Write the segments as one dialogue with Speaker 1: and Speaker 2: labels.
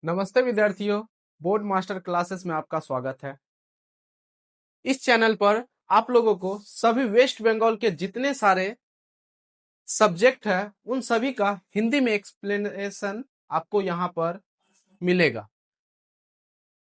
Speaker 1: नमस्ते विद्यार्थियों, board master classes में आपका स्वागत है। इस चैनल पर आप लोगों को सभी वेस्ट बंगाल के जितने सारे सब्जेक्ट है उन सभी का हिंदी में एक्सप्लेनेशन आपको यहाँ पर मिलेगा।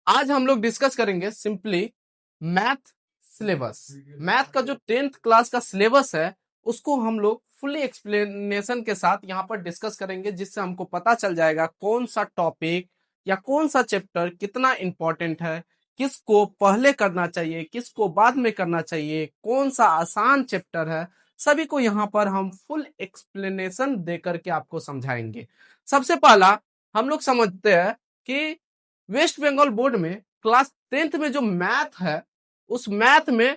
Speaker 1: आज हम लोग डिस्कस करेंगे सिंपली मैथ सिलेबस। मैथ का जो 10th क्लास का सिलेबस है उसको हम लोग फुली एक्सप्लेनेशन के साथ यहाँ पर डिस्कस करेंगे, जिससे हमको पता चल जाएगा कौन सा टॉपिक या कौन सा चैप्टर कितना इंपॉर्टेंट है, किसको पहले करना चाहिए, किसको बाद में करना चाहिए, कौन सा आसान चैप्टर है। सभी को यहाँ पर हम फुल एक्सप्लेनेशन दे करके आपको समझाएंगे। सबसे पहला हम लोग समझते हैं कि वेस्ट बंगाल बोर्ड में क्लास 10th में जो मैथ है उस मैथ में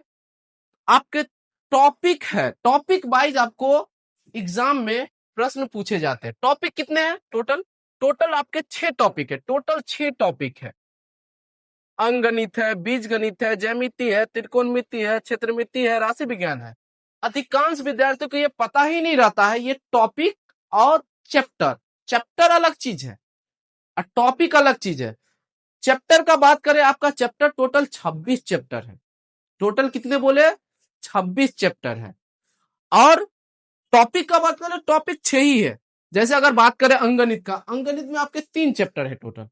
Speaker 1: आपके टॉपिक है, टॉपिक वाइज आपको एग्जाम में प्रश्न पूछे जाते हैं। टॉपिक कितने हैं टोटल आपके 6 टॉपिक है। टोटल 6 टॉपिक है। अंकगणित है, बीजगणित है, ज्यामिति है, त्रिकोणमिति है, क्षेत्रमिति है, राशि विज्ञान है। अधिकांश विद्यार्थियों को ये पता ही नहीं रहता है ये टॉपिक और चैप्टर अलग चीज है और टॉपिक अलग चीज है। चैप्टर का बात करें, आपका चैप्टर टोटल 26 चैप्टर है। टोटल कितने बोले? 26 चैप्टर है। और टॉपिक का बात करें, टॉपिक 6 ही है। जैसे अगर बात करें अंकगणित का, अंकगणित में आपके 3 चैप्टर है टोटल।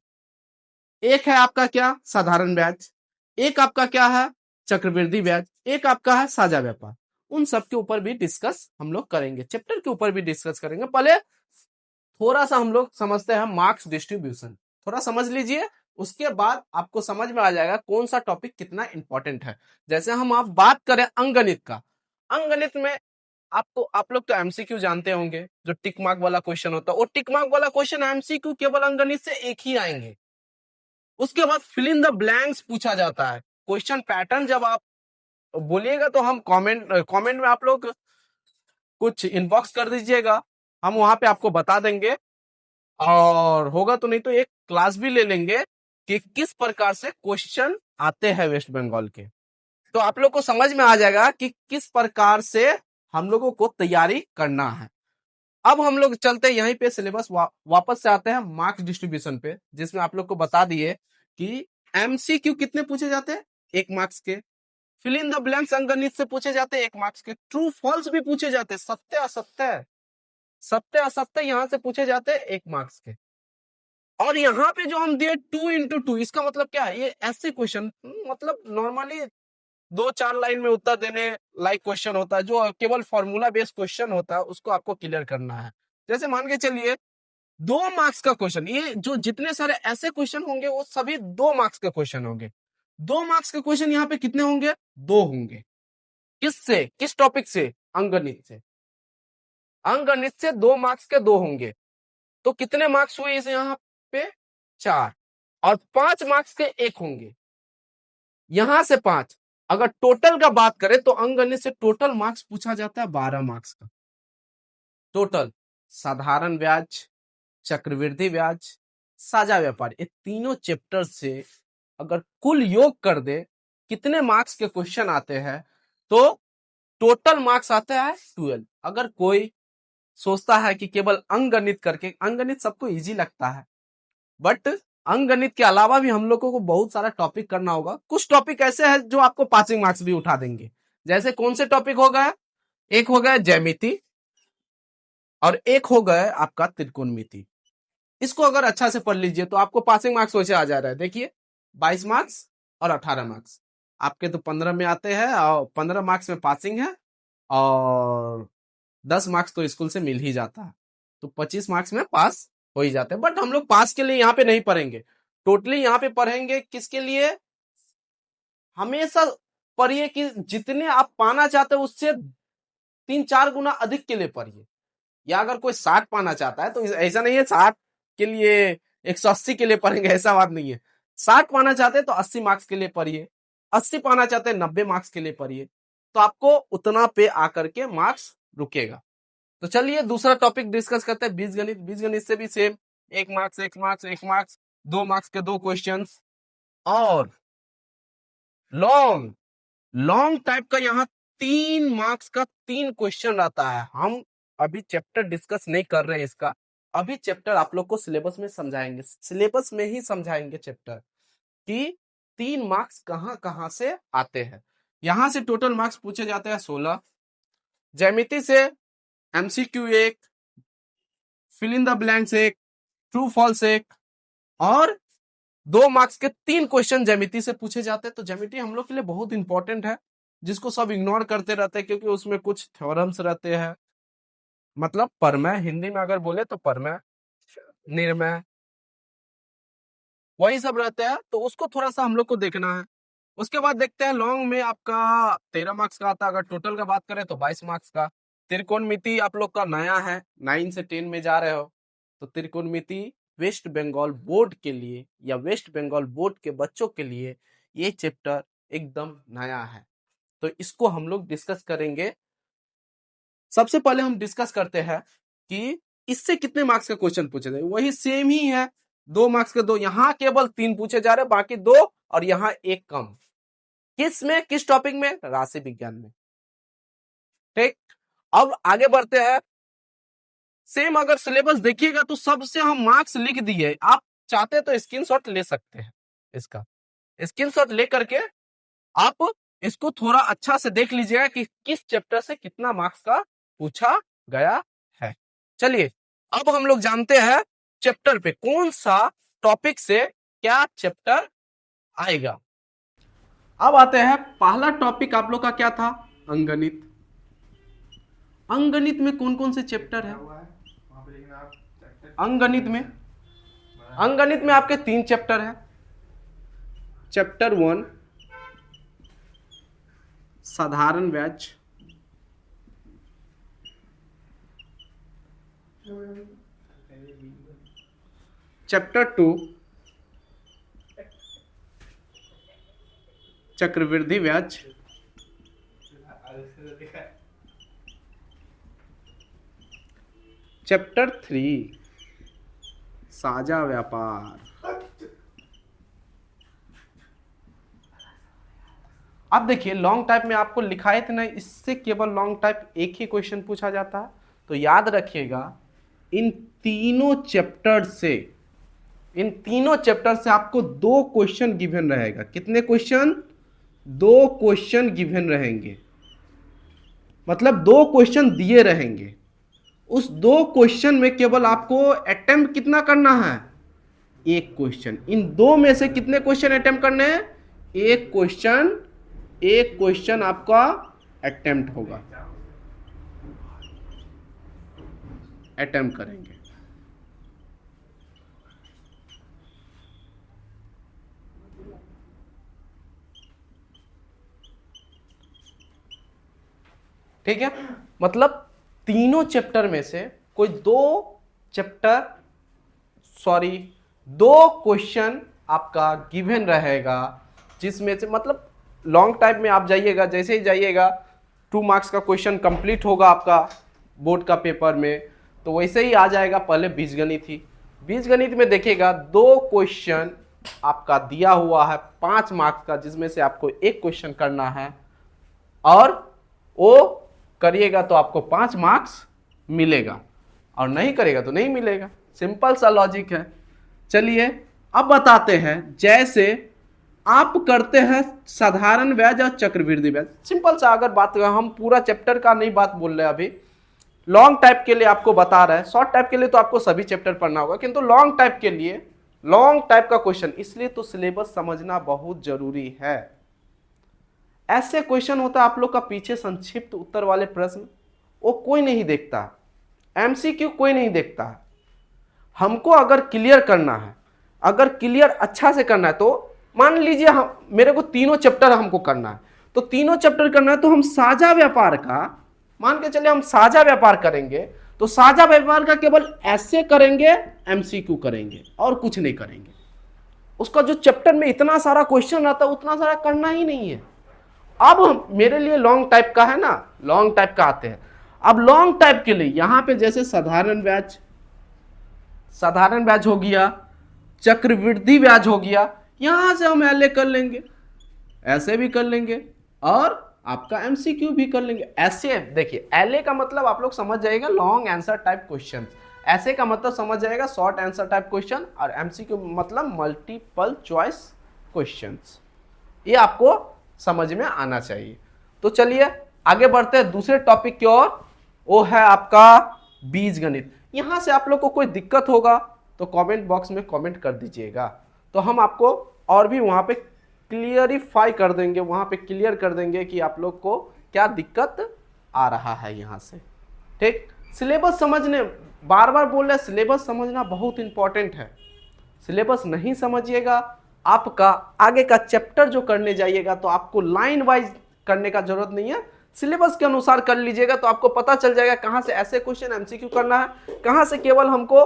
Speaker 1: एक है आपका क्या? साधारण ब्याज। एक आपका क्या है? चक्रवृद्धि ब्याज। एक आपका है साझा व्यापार। उन सब के ऊपर भी डिस्कस हम लोग करेंगे, चैप्टर के ऊपर भी डिस्कस करेंगे। पहले थोड़ा सा हम लोग समझते हैं मार्क्स डिस्ट्रीब्यूशन, थोड़ा समझ लीजिए, उसके बाद आपको समझ में आ जाएगा कौन सा टॉपिक कितना इंपॉर्टेंट है। जैसे हम आप बात करें अंकगणित का, अंकगणित में आप लोग तो एमसीक्यू जानते होंगे, जो टिक मार्क वाला क्वेश्चन होता है। वो टिक मार्क वाला क्वेश्चन एमसीक्यू केवल अंकगणित से एक ही आएंगे। उसके बाद फिल इन द ब्लैंक्स पूछा जाता है। क्वेश्चन पैटर्न जब आप बोलिएगा तो हम कमेंट में आप लोग कुछ इनबॉक्स कर दीजिएगा, हम वहां पे आपको बता देंगे। और होगा तो नहीं तो एक क्लास भी ले लेंगे कि किस प्रकार से क्वेश्चन आते हैं वेस्ट बंगाल के, तो आप लोग को समझ में आ जाएगा कि किस प्रकार से हम लोगों को तैयारी करना है। अब हम लोग चलते हैं यहीं पे सिलेबस वापस से आते हैं मार्क्स डिस्ट्रीब्यूशन पे, जिसमें आप लोग को बता दिए कि एमसीक्यू कितने पूछे जाते हैं? 1 मार्क्स के। फिल इन द ब्लैंक्स अंकगणित से पूछे जाते हैं 1 मार्क्स के। ट्रू फॉल्स भी पूछे जाते हैं, सत्य असत्य यहां से पूछे जाते हैं 1 मार्क्स के। और यहाँ पे जो हम दिए 2x2, इसका मतलब क्या है? ये ऐसे क्वेश्चन मतलब नॉर्मली 2-4 लाइन में उत्तर देने लाइक क्वेश्चन होता है, जो केवल फॉर्मूला बेस्ड क्वेश्चन होता है, उसको आपको क्लियर करना है। जैसे मान के चलिए 2 मार्क्स का क्वेश्चन, ये जो जितने सारे ऐसे क्वेश्चन होंगे वो सभी 2 मार्क्स के क्वेश्चन होंगे। 2 मार्क्स के क्वेश्चन यहाँ पे कितने होंगे? 2 होंगे। किससे? किस टॉपिक से? अंकगणित से। अंकगणित से 2 मार्क्स के 2 होंगे, तो कितने मार्क्स हुए इस यहाँ पे? 4। और 5 मार्क्स के 1 होंगे, यहां से 5। अगर टोटल का बात करें तो अंकगणित से टोटल मार्क्स पूछा जाता है 12 मार्क्स का। टोटल साधारण ब्याज, चक्रवृद्धि ब्याज, साझा व्यापार, ये तीनों चैप्टर से अगर कुल योग कर दे कितने मार्क्स के क्वेश्चन आते हैं, तो टोटल मार्क्स आता है 12। अगर कोई सोचता है कि केवल अंकगणित करके, अंकगणित सबको इजी लगता है, बट अंकगणित के अलावा भी हम लोगों को बहुत सारा टॉपिक करना होगा। कुछ टॉपिक ऐसे हैं जो आपको पासिंग मार्क्स भी उठा देंगे। जैसे कौन से टॉपिक हो गए? एक हो गया ज्यामिति और एक हो गए आपका त्रिकोणमिति। इसको अगर अच्छा से पढ़ लीजिए तो आपको पासिंग मार्क्स वैसे आ जा रहा है। देखिए 22 मार्क्स और 18 मार्क्स आपके तो 15 में आते हैं, और 15 मार्क्स में पासिंग है और 10 मार्क्स तो स्कूल से मिल ही जाता है, तो 25 मार्क्स में पास हो ही जाते हैं। बट हम लोग पास के लिए यहाँ पे नहीं पढ़ेंगे, टोटली यहाँ पे पढ़ेंगे किसके लिए? हमेशा पढ़िए कि जितने आप पाना चाहते हो उससे 3-4 गुना अधिक के लिए पढ़िए। या अगर कोई 60 पाना चाहता है तो ऐसा नहीं है 60 के लिए 180 के लिए पढ़ेंगे, ऐसा बात नहीं है। 60 पाना चाहते हैं तो 80 मार्क्स के लिए पढ़िए, 80 पाना चाहते हैं 90 मार्क्स के लिए पढ़िए, तो आपको उतना पे आकर के मार्क्स रुकेगा। तो चलिए दूसरा टॉपिक डिस्कस करते हैं बीजगणित। बीजगणित से भी same 1 marks 1 marks 1 marks, 2 marks के 2 क्वेश्चन। और लॉन्ग लॉन्ग टाइप का यहाँ 3 मार्क्स का 3 क्वेश्चन आता है। हम अभी चैप्टर डिस्कस नहीं कर रहे हैं इसका, अभी चैप्टर आप लोग को सिलेबस में समझाएंगे, सिलेबस में ही समझाएंगे चैप्टर कि 3 मार्क्स कहां कहां से आते हैं। यहां से टोटल मार्क्स पूछे जाते हैं 16, ज्यामिति से MCQ 1, fill in the blanks 1, true false 1 और 2 मार्क्स के 3 क्वेश्चन ज्यामिति से पूछे जाते हैं। तो ज्यामिति हम लोग के लिए बहुत इंपॉर्टेंट है, जिसको सब इग्नोर करते रहते हैं क्योंकि उसमें कुछ थ्योरम्स रहते हैं, मतलब परमेय, हिंदी में अगर बोले तो परमेय, निर्मेय, वही सब रहते हैं। तो उसको थोड़ा सा हम लोग को देखना है। उसके बाद देखते हैं लॉन्ग में आपका 13 मार्क्स का आता है, अगर टोटल का बात करें तो 22 मार्क्स का। त्रिकोणमिति आप लोग का नया है, 9 से 10 में जा रहे हो, तो त्रिकोणमिति वेस्ट बंगाल बोर्ड के लिए या वेस्ट बंगाल बोर्ड के बच्चों के लिए ये चैप्टर एकदम नया है, तो इसको हम लोग डिस्कस करेंगे। सबसे पहले हम डिस्कस करते हैं कि इससे कितने मार्क्स का क्वेश्चन पूछे जाए। वही सेम ही है, 2 मार्क्स के 2, यहां केवल 3 पूछे जा रहे हैं, बाकी 2 और यहां 1 कम। किस में, किस टॉपिक में? राशि विज्ञान में। ठीक, अब आगे बढ़ते हैं। सेम अगर सिलेबस देखिएगा तो सबसे हम मार्क्स लिख दिए, आप चाहते तो स्क्रीनशॉट ले सकते हैं, इसका स्क्रीनशॉट लेकर के आप इसको थोड़ा अच्छा से देख लीजिएगा कि किस चैप्टर से कितना मार्क्स का पूछा गया है। चलिए अब हम लोग जानते हैं चैप्टर पे कौन सा टॉपिक से क्या चैप्टर आएगा। अब आते हैं, पहला टॉपिक आप लोग का क्या था? अंकगणित। अंकगणित में कौन कौन से चैप्टर है? अंकगणित में आपके 3 चैप्टर है। चैप्टर 1 साधारण व्याज, चैप्टर 2 चक्रवृद्धि व्याज, चैप्टर 3 साझा व्यापार। अब देखिए लॉन्ग टाइप में आपको लिखाए थे ना, इससे केवल लॉन्ग टाइप एक ही क्वेश्चन पूछा जाता है। तो याद रखिएगा इन तीनों चैप्टर से आपको 2 क्वेश्चन गिवन रहेगा। कितने क्वेश्चन? 2 क्वेश्चन गिवन रहेंगे, मतलब 2 क्वेश्चन दिए रहेंगे। उस 2 क्वेश्चन में केवल आपको अटेम्प्ट कितना करना है? 1 क्वेश्चन। इन 2 में से कितने क्वेश्चन अटेम्प्ट करने हैं? 1 क्वेश्चन आपका अटेम्प्ट होगा, अटेम्प्ट करेंगे। ठीक है, मतलब तीनों चैप्टर में से कोई 2 क्वेश्चन आपका गिवन रहेगा, जिसमें से मतलब लॉन्ग टाइप में आप जाइएगा, जैसे ही जाइएगा 2 मार्क्स का क्वेश्चन कंप्लीट होगा आपका बोर्ड का पेपर में, तो वैसे ही आ जाएगा। पहले बीजगणित ही, बीजगणित में देखिएगा 2 क्वेश्चन आपका दिया हुआ है 5 मार्क्स का, जिसमें से आपको 1 क्वेश्चन करना है और वो करिएगा तो आपको 5 मार्क्स मिलेगा, और नहीं करेगा तो नहीं मिलेगा। सिंपल सा लॉजिक है। चलिए अब बताते हैं, जैसे आप करते हैं साधारण ब्याज और चक्रवृद्धि ब्याज। सिंपल सा अगर बात करें, हम पूरा चैप्टर का नहीं बात बोल रहे अभी, लॉन्ग टाइप के लिए आपको बता रहे हैं। शॉर्ट टाइप के लिए तो आपको सभी चैप्टर पढ़ना होगा, किंतु लॉन्ग टाइप के लिए लॉन्ग टाइप का क्वेश्चन, इसलिए तो सिलेबस समझना बहुत जरूरी है। ऐसे क्वेश्चन होता है आप लोग का पीछे संक्षिप्त उत्तर वाले प्रश्न, वो कोई नहीं देखता, एमसीक्यू कोई नहीं देखता। हमको अगर क्लियर करना है, अगर क्लियर अच्छा से करना है, तो मान लीजिए हम, मेरे को तीनों चैप्टर हमको करना है, तो तीनों चैप्टर करना है तो हम साझा व्यापार का, मान के चले हम साझा व्यापार करेंगे, तो साझा व्यापार का केवल ऐसे करेंगे, एमसीक्यू करेंगे और कुछ नहीं करेंगे। उसका जो चैप्टर में इतना सारा क्वेश्चन आता है उतना सारा करना ही नहीं है। अब मेरे लिए लॉन्ग टाइप का है ना, लॉन्ग टाइप का आते हैं। अब लॉन्ग टाइप के लिए यहां पे जैसे साधारण ब्याज हो गया, चक्रवृद्धि ब्याज हो गया, यहां से हम एलए कर लेंगे, ऐसे भी कर लेंगे और आपका एमसीक्यू भी कर लेंगे। ऐसे देखिए, एलए का मतलब आप लोग समझ जाएगा, लॉन्ग आंसर टाइप क्वेश्चन। ऐसे का मतलब समझ जाएगा शॉर्ट आंसर टाइप क्वेश्चन, और एमसीक्यू मतलब मल्टीपल चॉइस क्वेश्चंस। ये आपको समझ में आना चाहिए। तो चलिए आगे बढ़ते हैं दूसरे टॉपिक की ओर, वो है आपका बीजगणित। यहां से आप लोग को कोई दिक्कत होगा तो कमेंट बॉक्स में कमेंट कर दीजिएगा, तो हम आपको और भी वहां पे क्लियरिफाई कर देंगे, वहां पे क्लियर कर देंगे कि आप लोग को क्या दिक्कत आ रहा है यहां से। ठीक, सिलेबस समझने, बार बार बोल रहे, सिलेबस समझना बहुत इंपॉर्टेंट है। सिलेबस नहीं समझिएगा, आपका आगे का चैप्टर जो करने जाइएगा तो आपको लाइन वाइज करने का जरूरत नहीं है, सिलेबस के अनुसार कर लीजिएगा तो आपको पता चल जाएगा कहां से ऐसे क्वेश्चन एमसीक्यू करना है, कहां से केवल हमको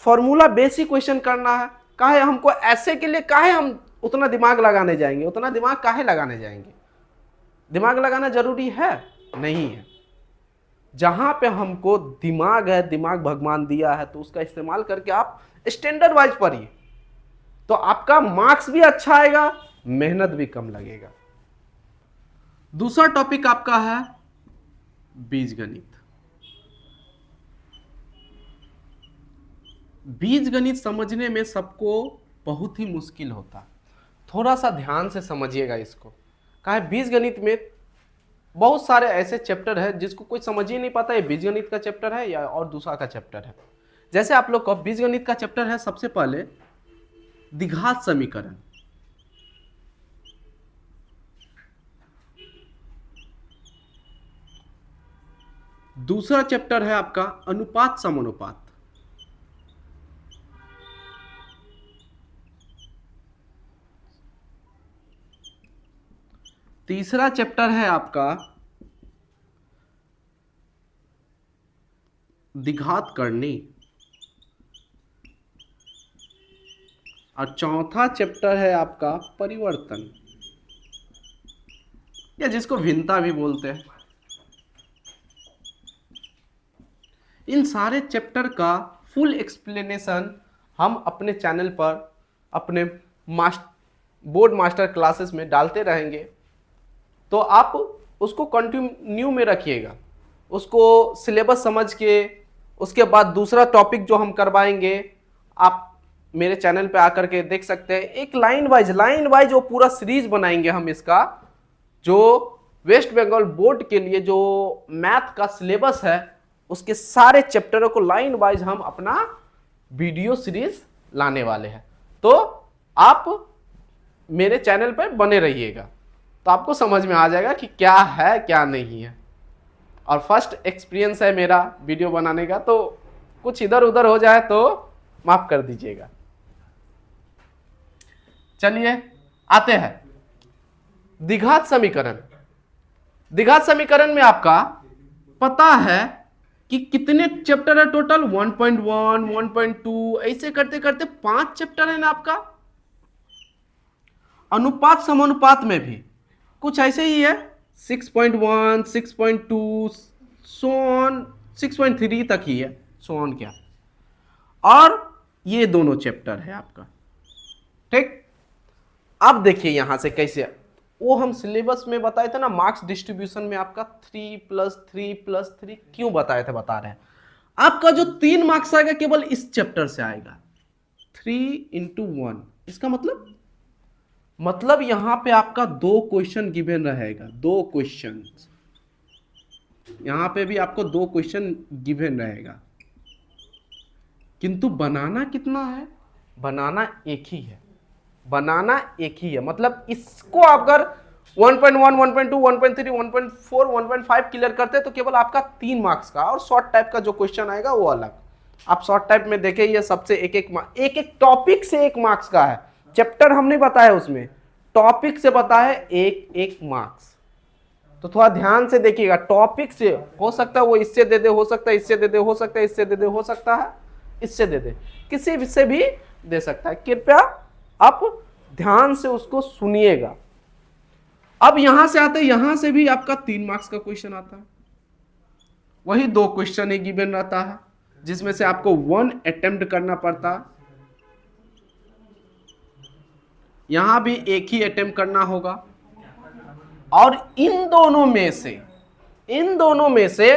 Speaker 1: फॉर्मूला बेसिक क्वेश्चन करना है, काहे हमको ऐसे के लिए काहे हम उतना दिमाग लगाने जाएंगे, उतना दिमाग काहे लगाने जाएंगे। दिमाग लगाना जरूरी है नहीं है। जहां पे हमको दिमाग है, दिमाग भगवान दिया है, तो उसका इस्तेमाल करके आप स्टैंडर्ड वाइज पढ़िए, तो आपका मार्क्स भी अच्छा आएगा, मेहनत भी कम लगेगा। दूसरा टॉपिक आपका है बीजगणित। बीजगणित समझने में सबको बहुत ही मुश्किल होता है, थोड़ा सा ध्यान से समझिएगा इसको। काहे बीजगणित में बहुत सारे ऐसे चैप्टर है जिसको कोई समझ ही नहीं पाता ये बीजगणित का चैप्टर है या और दूसरा का चैप्टर है। जैसे आप लोग को बीजगणित का चैप्टर है, सबसे पहले द्विघात समीकरण, दूसरा चैप्टर है आपका अनुपात समानुपात, तीसरा चैप्टर है आपका द्विघात करनी, और चौथा चैप्टर है आपका परिवर्तन, या जिसको भिन्नता भी बोलते हैं। इन सारे चैप्टर का फुल एक्सप्लेनेशन हम अपने चैनल पर अपने बोर्ड मास्टर क्लासेस में डालते रहेंगे, तो आप उसको कंटिन्यू में रखिएगा, उसको सिलेबस समझ के उसके बाद दूसरा टॉपिक जो हम करवाएंगे आप मेरे चैनल पे आकर के देख सकते हैं। एक लाइन वाइज वो पूरा सीरीज बनाएंगे हम इसका, जो वेस्ट बंगाल बोर्ड के लिए जो मैथ का सिलेबस है उसके सारे चैप्टरों को लाइन वाइज हम अपना वीडियो सीरीज लाने वाले हैं। तो आप मेरे चैनल पर बने रहिएगा, तो आपको समझ में आ जाएगा कि क्या है क्या नहीं है। और फर्स्ट एक्सपीरियंस है मेरा वीडियो बनाने का, तो कुछ इधर उधर हो जाए तो माफ कर दीजिएगा। चलिए आते हैं द्विघात समीकरण। द्विघात समीकरण में आपका पता है कि कितने चैप्टर है टोटल, 1.1, 1.2, ऐसे करते करते 5 चैप्टर है ना आपका। अनुपात समानुपात में भी कुछ ऐसे ही है, 6.1, 6.2, सोन 6.3 तक ही है, सोन क्या। और ये दोनों चैप्टर है आपका। ठीक, अब देखिए यहां से कैसे, वो हम सिलेबस में बताए थे ना, मार्क्स डिस्ट्रीब्यूशन में आपका 3+3+3 क्यों बताए थे, बता रहे हैं। आपका जो 3 मार्क्स आएगा केवल इस चैप्टर से आएगा, 3×1। इसका मतलब यहां पे आपका 2 क्वेश्चन गिवन रहेगा, 2 क्वेश्चन, यहां पे भी आपको 2 क्वेश्चन गिवन रहेगा, किंतु बनाना कितना है, बनाना एक ही है, बनाना एक ही है। मतलब इसको अगर 1.1, 1.2, 1.3, 1.4, 1.5 क्लियर करते तो केवल आपका 3 मार्क्स का, और शॉर्ट टाइप का जो क्वेश्चन आएगा वो अलग। आप शॉर्ट टाइप में देखें, ये सबसे एक टॉपिक से 1 मार्क्स का है, चैप्टर हम नहीं बताया उसमें, टॉपिक से बताया 1 मार्क्स। तो थोड़ा ध्यान से देखिएगा, टॉपिक से हो सकता है वो इससे दे दे, हो सकता है इससे दे दे, हो सकता है इससे दे दे, हो सकता है इससे दे दे, किसी से भी दे सकता है। कृपया आप ध्यान से उसको सुनिएगा। अब यहां से आते, यहां से भी आपका 3 मार्क्स का क्वेश्चन आता है, वही 2 क्वेश्चन ही गिवन रहता है, जिसमें से आपको 1 अटेम्प्ट करना पड़ता है। यहां भी एक ही अटेम्प्ट करना होगा, और इन दोनों में से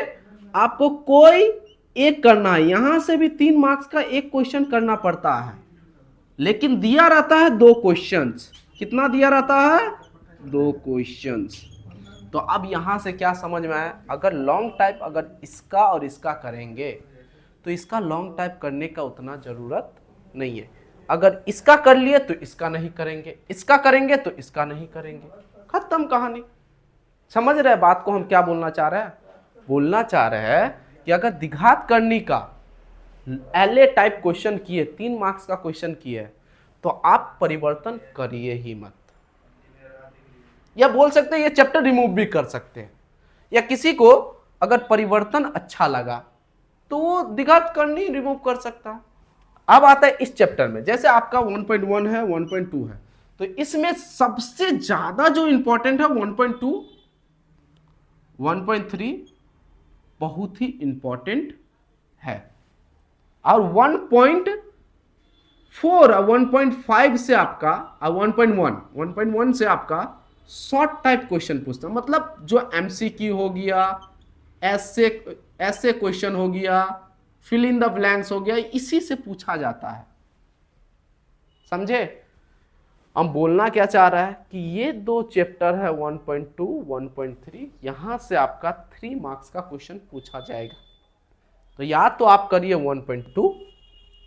Speaker 1: आपको कोई एक करना है, यहां से भी 3 मार्क्स का एक क्वेश्चन करना पड़ता है, लेकिन दिया रहता है 2 क्वेश्चंस। कितना दिया रहता है? 2 क्वेश्चंस। तो अब यहां से क्या समझ में आया, अगर लॉन्ग टाइप अगर इसका और इसका करेंगे तो इसका लॉन्ग टाइप करने का उतना जरूरत नहीं है। अगर इसका कर लिए तो इसका नहीं करेंगे, इसका करेंगे तो इसका नहीं करेंगे, खत्म कहानी। समझ रहे बात को हम क्या बोलना चाह रहे हैं? बोलना चाह रहे हैं कि अगर द्विघात करनी का एलए टाइप क्वेश्चन किए, 3 मार्क्स का क्वेश्चन किए, तो आप परिवर्तन करिए ही मत। या बोल सकते हैं ये चैप्टर रिमूव भी कर सकते हैं, या किसी को अगर परिवर्तन अच्छा लगा तो वो द्विघात करनी रिमूव कर सकता है। अब आता है इस चैप्टर में, जैसे आपका 1.1 है, 1.2 है, तो इसमें सबसे ज्यादा जो इंपॉर्टेंट है 1.2, 1.3 बहुत ही इंपॉर्टेंट है, और 1.4 और 1.5 से आपका 1.1 से आपका शॉर्ट टाइप क्वेश्चन पूछता है, मतलब जो एमसीक्यू हो गया, ऐसे क्वेश्चन हो गया, फिल इन द ब्लैंक्स हो गया, इसी से पूछा जाता है। समझे? हम बोलना क्या चाह रहा है कि ये 2 चैप्टर है 1.2, 1.3, यहां से आपका 3 मार्क्स का क्वेश्चन पूछा जाएगा। तो या तो आप करिए 1.2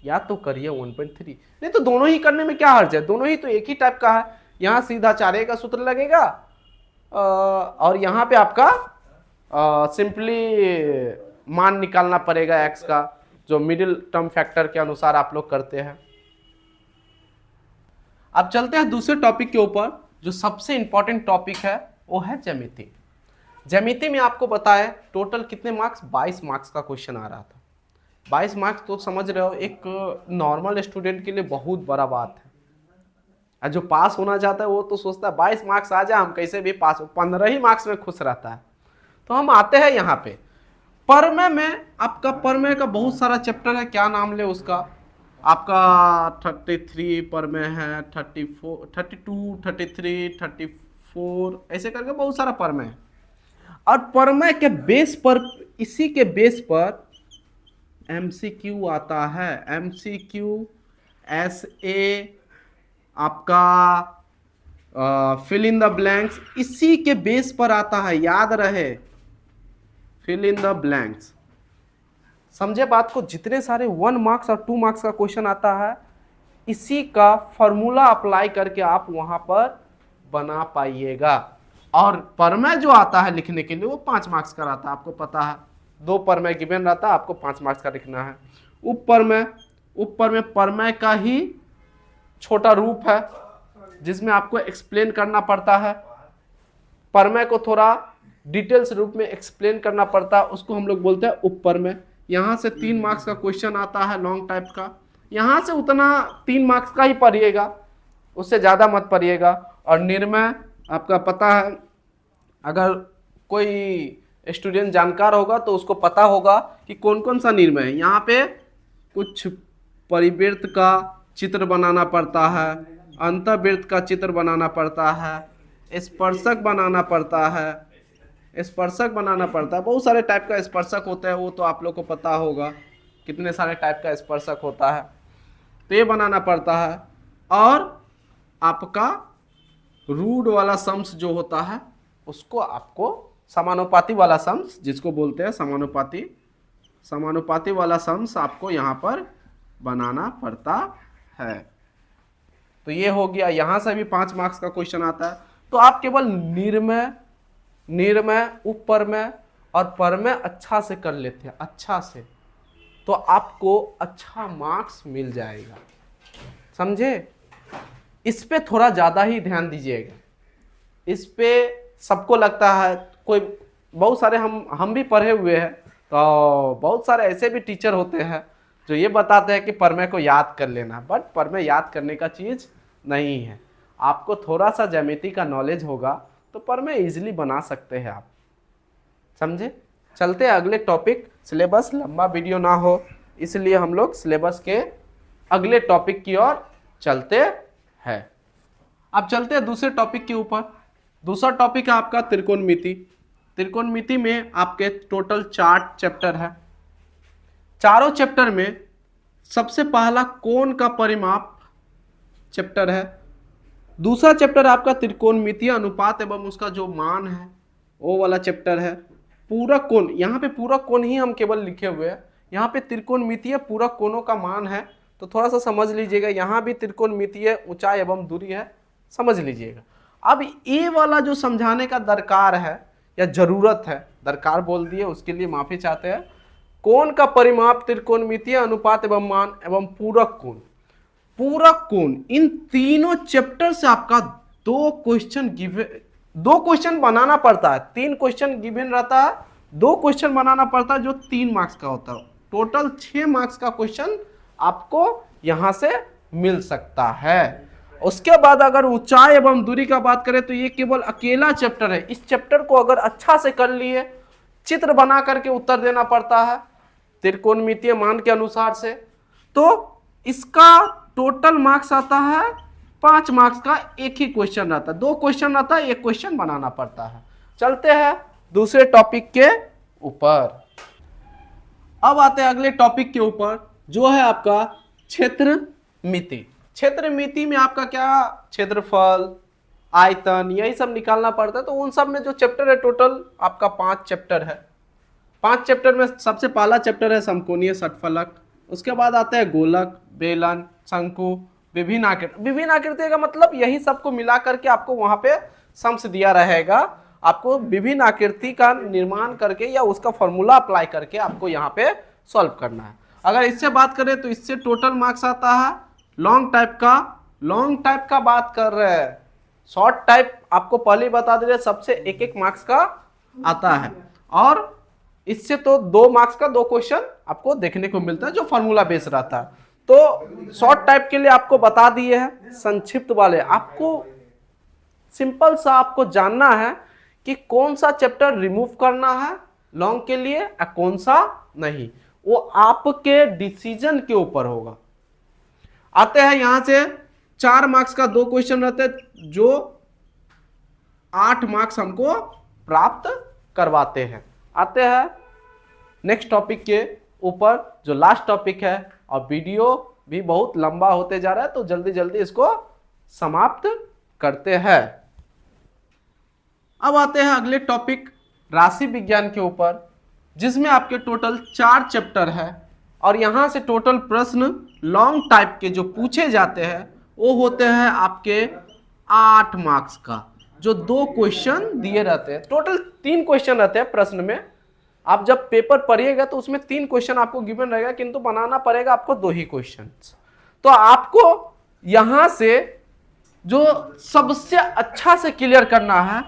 Speaker 1: या तो करिए 1.3, नहीं तो दोनों ही करने में क्या हर्ज है, दोनों ही तो एक ही टाइप का है। यहां सीधा 4a का सूत्र लगेगा और यहां पे आपका सिंपली मान निकालना पड़ेगा x का, जो मिडिल टर्म फैक्टर के अनुसार आप लोग करते हैं। अब चलते हैं दूसरे टॉपिक के ऊपर, जो सबसे इंपॉर्टेंट टॉपिक है वो है ज्यामिति। ज्यामिति में आपको बताया टोटल कितने मार्क्स, 22 मार्क्स का क्वेश्चन आ रहा था। 22 मार्क्स तो समझ रहे हो एक नॉर्मल स्टूडेंट के लिए बहुत बड़ा बात है, और जो पास होना चाहता है वो तो सोचता है 22 मार्क्स आ जाए हम कैसे भी पास हो, 15 ही मार्क्स में खुश रहता है। तो हम आते हैं यहाँ पे परमेय में। आपका परमेय का बहुत सारा चैप्टर है, क्या नाम ले उसका, आपका 33 परमेय है, 34, 32, 33, 34, ऐसे करके बहुत सारा परमेय है। और परमेय के बेस पर, इसी के बेस पर एमसीक्यू आता है, एमसीक्यू, एसए, आपका फिल इन द ब्लैंक्स, इसी के बेस पर आता है, याद रहे, फिल इन द ब्लैंक्स। समझे बात को? जितने सारे 1 मार्क्स और 2 मार्क्स का क्वेश्चन आता है, इसी का फॉर्मूला अप्लाई करके आप वहां पर बना पाइएगा। और परमेय जो आता है लिखने के लिए वो 5 मार्क्स का रहता है, आपको पता है। 2 परमेय गिवन रहता है, आपको 5 मार्क्स का लिखना है। ऊपर में परमेय का ही छोटा रूप है, जिसमें आपको एक्सप्लेन करना पड़ता है। परमेय को थोड़ा डिटेल्स रूप में एक्सप्लेन करना पड़ता है, उसको हम लोग बोलते हैं उपपरमेय। यहाँ से 3 मार्क्स का क्वेश्चन आता है लॉन्ग टाइप का, यहाँ से उतना 3 मार्क्स का ही पढ़िएगा, उससे ज़्यादा मत पढ़िएगा। और निर्णय आपका पता है, अगर कोई स्टूडेंट जानकार होगा तो उसको पता होगा कि कौन कौन सा निर्णय है। यहाँ पे कुछ परिवृत्त का चित्र बनाना पड़ता है, अंतर्वृत्त का चित्र बनाना पड़ता है, स्पर्शक बनाना पड़ता है, स्पर्शक बनाना पड़ता है, बहुत सारे टाइप का स्पर्शक होता है, वो तो आप लोग को पता होगा कितने सारे टाइप का स्पर्शक होता है, तो ये बनाना पड़ता है। और आपका रूट वाला सम्स जो होता है उसको आपको समानुपाती वाला सम्स जिसको बोलते हैं समानुपाती वाला सम्स आपको यहाँ पर बनाना पड़ता है। तो ये हो गया, यहाँ से भी 5 मार्क्स का क्वेश्चन आता है। तो आप केवल निर्मय, उपपरमय और परमय अच्छा से कर लेते हैं, अच्छा से, तो आपको अच्छा मार्क्स मिल जाएगा। समझे? इस पे थोड़ा ज़्यादा ही ध्यान दीजिएगा। इस पे सबको लगता है, कोई बहुत सारे हम भी पढ़े हुए हैं, तो बहुत सारे ऐसे भी टीचर होते हैं जो ये बताते हैं कि परमेय को याद कर लेना, बट परमेय याद करने का चीज़ नहीं है। आपको थोड़ा सा ज्यामिति का नॉलेज होगा तो परमेय इजीली बना सकते हैं आप। समझे? चलते हैं अगले टॉपिक। सिलेबस लंबा वीडियो ना हो इसलिए हम लोग सिलेबस के अगले टॉपिक की ओर चलते हैं। अब चलते हैं दूसरे टॉपिक के ऊपर। दूसरा टॉपिक है आपका त्रिकोणमिति। त्रिकोणमिति में आपके टोटल 4 चैप्टर है। चारों चैप्टर में सबसे पहला कोण का परिमाप चैप्टर है, दूसरा चैप्टर आपका त्रिकोणमितीय अनुपात एवं उसका जो मान है वो वाला चैप्टर है। पूरक कोण, यहाँ पे पूरक कोण ही हम केवल लिखे हुए हैं, यहाँ पे त्रिकोणमितीय पूरक कोणों का मान है, तो थोड़ा सा समझ लीजिएगा। यहाँ भी त्रिकोणमितीय ऊंचाई एवं दूरी है, समझ लीजिएगा। अब ये वाला जो समझाने का दरकार है या जरूरत है, दरकार बोल दिए उसके लिए माफी चाहते हैं। कोण का परिमाप, त्रिकोणमितीय अनुपात एवं मान एवं पूरक कोण, पूरक कोण, इन तीनों चैप्टर से आपका दो क्वेश्चन बनाना पड़ता है। 3 क्वेश्चन गिवन रहता है, 2 क्वेश्चन बनाना पड़ता है जो 3 मार्क्स का होता है। टोटल 6 मार्क्स का क्वेश्चन आपको यहां से मिल सकता है। उसके बाद अगर ऊंचाई एवं दूरी का बात करें तो ये केवल अकेला चैप्टर है। इस चैप्टर को अगर अच्छा से कर लिए, चित्र बना करके उत्तर देना पड़ता है त्रिकोणमितीय मान के अनुसार से, तो इसका टोटल मार्क्स आता है 5 मार्क्स का। एक ही क्वेश्चन रहता है, 2 क्वेश्चन रहता है, 1 क्वेश्चन बनाना पड़ता है। चलते हैं दूसरे टॉपिक के ऊपर। अब आते हैं अगले टॉपिक के ऊपर जो है आपका क्षेत्रमिति। क्षेत्रमिति में आपका क्या, क्षेत्रफल, आयतन, यही सब निकालना पड़ता है। तो उन सब में जो चैप्टर है, टोटल आपका 5 चैप्टर है। 5 चैप्टर में सबसे पहला चैप्टर है समकोणीय षटफलक, उसके बाद आता है गोलक, बेलन, शंकु, विभिन्न आकृति। विभिन्न आकृति का मतलब यही सबको मिला करके आपको वहां पे सम्स दिया रहेगा। आपको विभिन्न आकृति का निर्माण करके या उसका फॉर्मूला अप्लाई करके आपको यहाँ पे सॉल्व करना है। अगर इससे बात करें तो इससे टोटल मार्क्स आता है लॉन्ग टाइप का। लॉन्ग टाइप का बात कर रहे हैं, शॉर्ट टाइप आपको पहले ही बता दे रहे, सबसे 1-1 मार्क्स का आता है। और इससे तो 2 मार्क्स का 2 क्वेश्चन आपको देखने को मिलता है जो फॉर्मूला बेस रहता है। तो शॉर्ट टाइप के लिए आपको बता दिए हैं। संक्षिप्त वाले आपको सिंपल सा आपको जानना है कि कौन सा चैप्टर रिमूव करना है लॉन्ग के लिए या कौन सा नहीं, वो आपके डिसीजन के ऊपर होगा। आते हैं यहां से 4 मार्क्स का 2 क्वेश्चन रहते हैं जो 8 मार्क्स हमको प्राप्त करवाते हैं। आते हैं नेक्स्ट टॉपिक के ऊपर जो लास्ट टॉपिक है, और वीडियो भी बहुत लंबा होते जा रहा है तो जल्दी जल्दी इसको समाप्त करते हैं। अब आते हैं अगले टॉपिक राशि विज्ञान के ऊपर, जिसमें आपके टोटल 4 चैप्टर है। और यहां से टोटल प्रश्न लॉन्ग टाइप के जो पूछे जाते हैं वो होते हैं आपके 8 मार्क्स का, जो 2 क्वेश्चन दिए रहते हैं। टोटल 3 क्वेश्चन रहते हैं प्रश्न में। आप जब पेपर पढ़िएगा तो उसमें 3 क्वेश्चन आपको गिवन रहेगा, किंतु बनाना पड़ेगा आपको 2 ही क्वेश्चन। तो आपको यहां से जो सबसे अच्छा से क्लियर करना है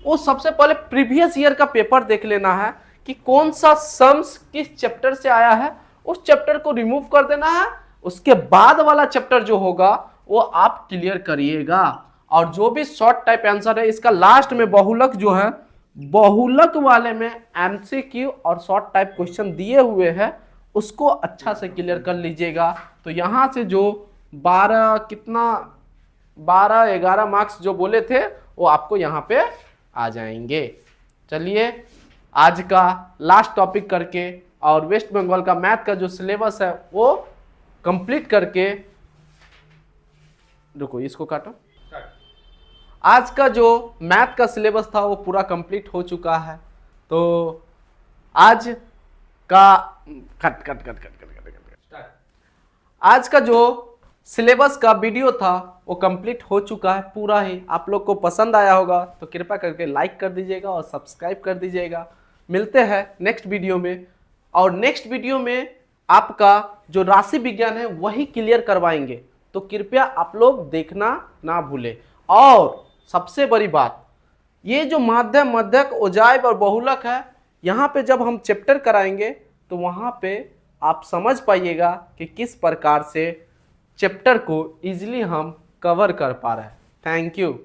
Speaker 1: वो सबसे पहले प्रीवियस ईयर का पेपर देख लेना है कि कौन सा सम्स किस चैप्टर से आया है, उस चैप्टर को रिमूव कर देना है। उसके बाद वाला चैप्टर जो होगा वो आप क्लियर करिएगा। और जो भी शॉर्ट टाइप आंसर है, इसका लास्ट में बहुलक जो है, बहुलक वाले में एमसीक्यू और शॉर्ट टाइप क्वेश्चन दिए हुए हैं, उसको अच्छा से क्लियर कर लीजिएगा। तो यहाँ से जो 12-11 मार्क्स जो बोले थे वो आपको यहाँ पे आ जाएंगे। चलिए आज का लास्ट टॉपिक करके और वेस्ट बंगाल का मैथ का जो सिलेबस है वो कंप्लीट करके, रुको इसको काटो, आज का जो मैथ का सिलेबस था वो पूरा कंप्लीट हो चुका है। तो आज का आज का जो सिलेबस का वीडियो था वो कंप्लीट हो चुका है पूरा ही। आप लोग को पसंद आया होगा तो कृपया करके लाइक कर दीजिएगा और सब्सक्राइब कर दीजिएगा। मिलते हैं नेक्स्ट वीडियो में, और नेक्स्ट वीडियो में आपका जो राशि विज्ञान है वही क्लियर करवाएंगे, तो कृपया आप लोग देखना ना भूलें। और सबसे बड़ी बात, ये जो माध्यम, मध्यक, औजाइब और बहुलक है, यहाँ पे जब हम चैप्टर कराएंगे तो वहाँ पे आप समझ पाइएगा कि किस प्रकार से चैप्टर को इजीली हम कवर कर पा रहे हैं। Thank you.